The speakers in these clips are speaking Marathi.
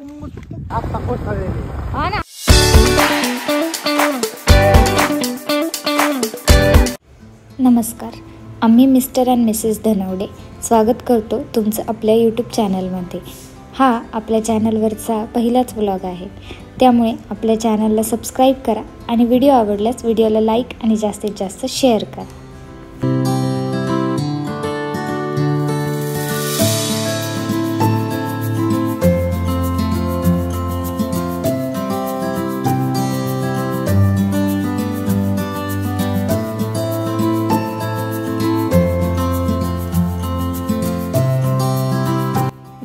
ना. नमस्कार, आम्ही मिस्टर अँड मिसेस धनवडे स्वागत करतो तुमचं आपल्या यूट्यूब चॅनलमध्ये. हा आपल्या चॅनलवरचा पहिलाच व्लॉग आहे, त्यामुळे आपल्या चॅनलला सबस्क्राईब करा आणि व्हिडिओ आवडल्यास व्हिडिओला लाईक आणि जास्तीत जास्त शेअर करा.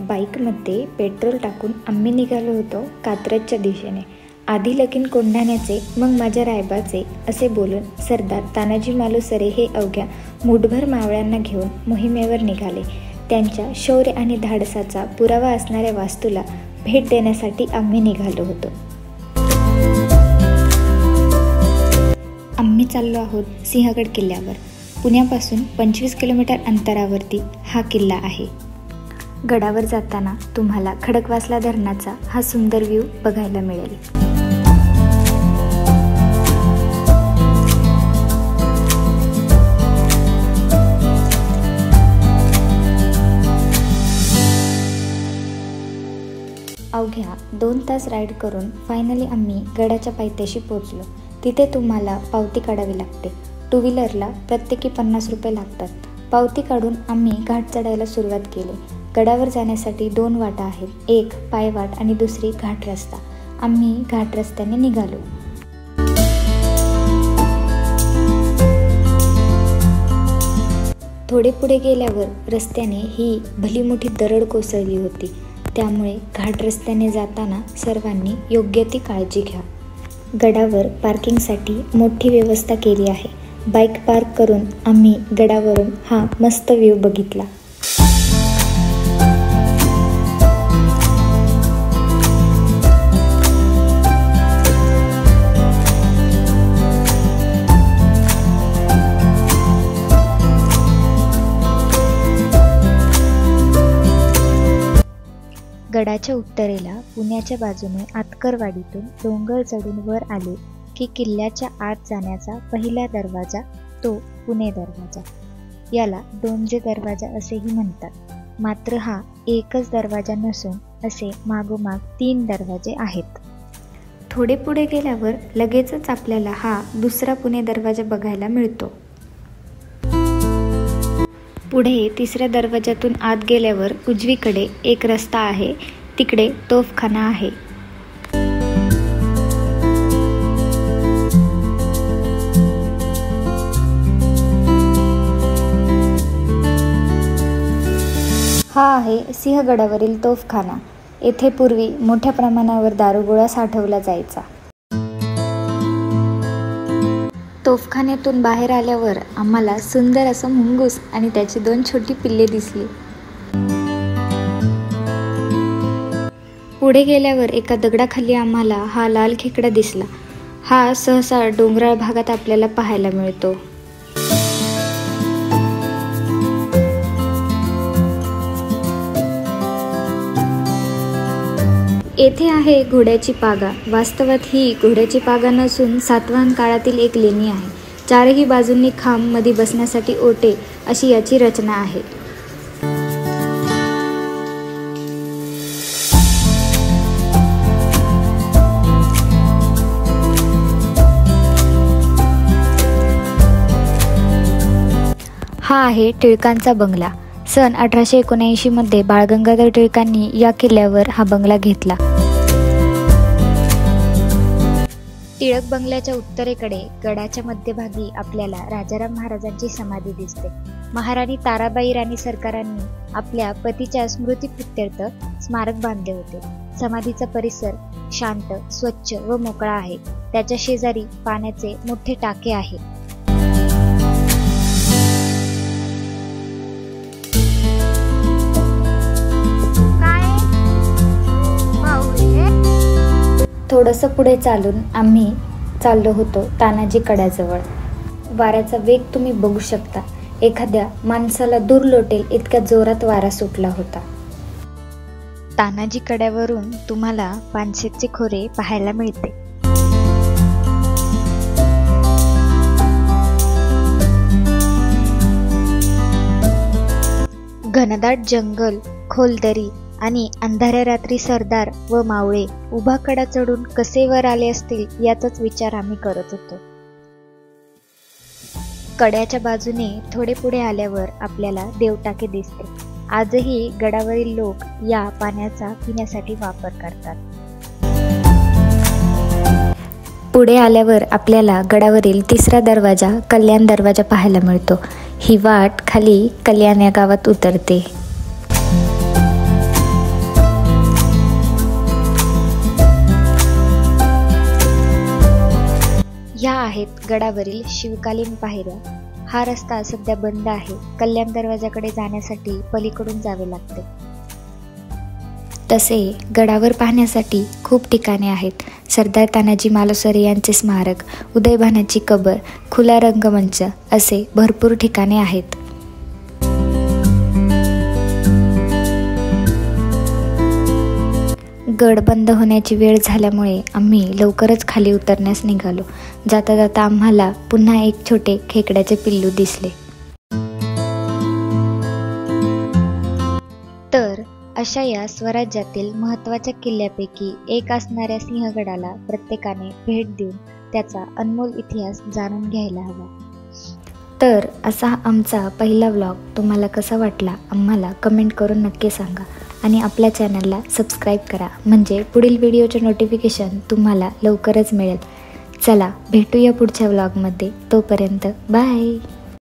बाईकमध्ये पेट्रोल टाकून आम्ही निघालो होतो कात्रजच्या दिशेने. आधी लगीन कोंढाण्याचे मग माझ्या रायबाचे असे बोलून सरदार तानाजी मालुसरे हे अवघ्या मुठभर मावळ्यांना घेऊन मोहिमेवर निघाले. त्यांच्या शौर्य आणि धाडसाचा पुरावा असणाऱ्या वास्तूला भेट देण्यासाठी आम्ही निघालो होतो. आम्ही चाललो आहोत सिंहगड किल्ल्यावर. पुण्यापासून 25 किलोमीटर अंतरावरती हा किल्ला आहे. गडावर जाताना तुम्हाला खडकवासला धरणाचा हा सुंदर व्ह्यू बघायला मिळेल. अवघ्या 2 तास राईड करून फायनली आम्ही गडाच्या पायथ्याशी पोहोचलो. तिथे तुम्हाला पावती काढावी लागते. 2 व्हीलरला प्रत्येकी 50 रुपये लागतात. पावती काढून आम्ही घाट चढायला सुरुवात केली. गडावर जाण्यासाठी 2 वाटा आहेत, एक पायवाट आणि दुसरी घाट रस्ता. आम्ही घाट रस्त्याने निघालो. थोडे पुढे गेल्यावर रस्त्याने ही भली मोठी दरड कोसळली होती, त्यामुळे घाट रस्त्याने जाताना सर्वांनी योग्य ती काळजी घ्या. गडावर पार्किंगसाठी मोठी व्यवस्था केली आहे. बाईक पार्क करून आम्ही गडावरून हा मस्त व्ह्यू बघितला. गडाच्या उत्तरेला पुण्याच्या बाजूने आतकरवाडीतून डोंगर चढून वर आले की किल्ल्याच्या आत जाण्याचा पहिला दरवाजा तो पुणे दरवाजा. याला डोंजे दरवाजा असेही म्हणतात. मात्र हा एकच दरवाजा नसून असे मागोमाग 3 दरवाजे आहेत. थोडे पुढे गेल्यावर लगेचच आपल्याला हा दुसरा पुणे दरवाजा बघायला मिळतो. पुढे 3ऱ्या दरवाजातून आत गेल्यावर उजवीकडे एक रस्ता आहे, तिकडे तोफखाना आहे. हा आहे सिंहगडावरील तोफखाना. येथे पूर्वी मोठ्या प्रमाणावर दारुगोळा साठवला जायचा. तोफखान्यातून बाहेर आल्यावर आम्हाला सुंदर असं मुंगूस आणि त्याची 2 छोटी पिल्ले दिसली. पुढे गेल्यावर एका दगडाखाली आम्हाला हा लाल खेकडा दिसला. हा सहसा डोंगराळ भागात आपल्याला पाहायला मिळतो. येथे आहे घोड्याची पागा. वास्तवात ही घोड्याची पागा नसून सातवाहन काळातील एक लेणी आहे. 4ही बाजूंनी खांब, मध्ये बसण्यासाठी ओटे अशी याची रचना आहे. हा आहे टिळकांचा बंगला. सन 1879 मध्ये बाळ गंगाधर टिळकांनी या किल्ल्यावर हा बंगला घेतला. टिळक बंगल्याच्या उत्तरेकडे गडाच्या मध्यभागी आपल्याला राजाराम महाराजांची समाधी दिसते. महाराणी ताराबाई राणी सरकारांनी आपल्या पतीच्या स्मृतीप्रित्यर्थ स्मारक बांधले होते. समाधीचा परिसर शांत, स्वच्छ व मोकळा आहे. त्याच्या शेजारी पाण्याचे मोठे टाके आहे. थोडंसं पुढे चालून आम्ही चाललो होतो तानाजी कड्याजवळ. वाऱ्याचा वेग तुम्ही बघू शकता. एखाद्या माणसाला दूर लोटेल इतक्या जोरात वारा सुटला होता. तानाजी कड्यावरून तुम्हाला पानशेतचे खोरे पाहायला मिळते. घनदाट जंगल, खोल दरी आणि अंधाऱ्या रात्री सरदार व मावळे उभा कडा चढून कसे वर आले असतील याचाच विचार आम्ही करत होतो. कड्याच्या बाजूने थोडे पुढे आल्यावर आपल्याला देवटाके दिसते. आजही गडावरील लोक या पाण्याचा पिण्यासाठी वापर करतात. पुढे आल्यावर आपल्याला गडावरील तिसरा दरवाजा कल्याण दरवाजा पाहायला मिळतो. ही वाट खाली कल्याण या गावात उतरते. ह्या आहेत गडावरील शिवकालीन पायऱ्या. हा रस्ता सध्या बंद आहे. कल्याण दरवाजाकडे जाण्यासाठी पलीकडून जावे लागते. तसे गडावर पाहण्यासाठी खूप ठिकाणे आहेत. सरदार तानाजी मालुसरे यांचे स्मारक, उदयभानाची कबर, खुला रंगमंच असे भरपूर ठिकाणे आहेत. गड बंद होण्याची वेळ झाल्यामुळे आम्ही लवकरच खाली उतरण्यास निघालो. जाता जाता आम्हाला पुन्हा एक छोटे खेकड्याचे पिल्लू दिसले. तर अशा या स्वराज्यातील महत्त्वाच्या किल्ल्यापैकी एक असणाऱ्या सिंहगडाला प्रत्येकाने भेट देऊन त्याचा अनमोल इतिहास जाणून घ्यायला हवा. तर असा आमचा पहिला व्लॉग तुम्हाला कसा वाटला आम्हाला कमेंट करून नक्की सांगा आणि आपल्या चॅनलला सबस्क्राईब करा, म्हणजे पुढील व्हिडिओचे नोटिफिकेशन तुम्हाला लवकरच मिळेल. चला भेटूया पुढच्या व्लॉगमध्ये. तोपर्यंत बाय.